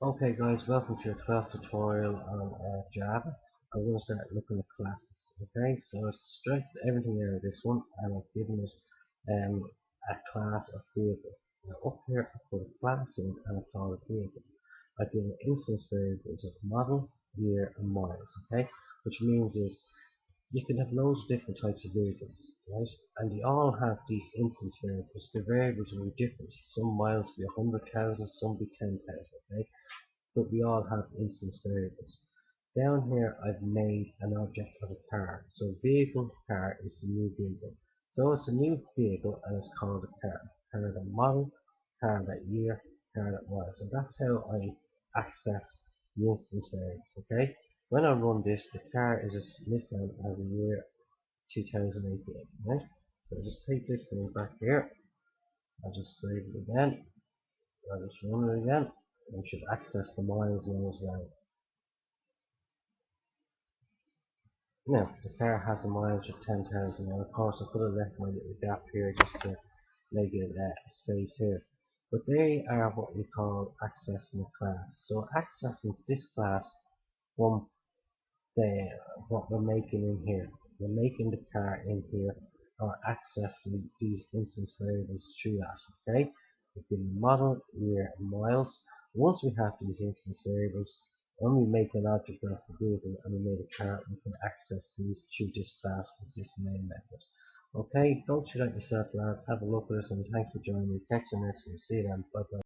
Okay guys, welcome to your 12th tutorial on Java. I'm going to start looking at classes. Okay, so I've stripped everything out of this one and I've given it a class of vehicle. Now up here I put a class in and I call it vehicle. I've given instance variables of model, year and miles. Okay, which means is you can have loads of different types of vehicles, right? And they all have these instance variables. The variables will be different. Some miles will be 100,000, some will be 10,000. Okay, but we all have instance variables. Down here I've made an object of a car. So vehicle car is the new vehicle. So it's a new vehicle and it's called a car. Car that model, car that year, car that was. So that's how I access the instance variables. Okay. When I run this, the car is listed as a year 2018. Right. So I'll just take this going back here. I'll just save it again. I'll just run it again. We should access the miles now as well. Now, the car has a mileage of 10,000. Now, of course, I could have left my little gap here just to make it a space here. But they are what we call accessing a class. So, accessing this class from the, what we're making in here. We're making the car in here or accessing these instance variables through that. Okay? We give them model, year, and miles. Once we have these instance variables, when we make an object of the vehicle and we made a car, we can access these through this class with this main method. Okay, go check out yourself lads, have a look at us and thanks for joining me. Catch you next one. See you then. Bye bye.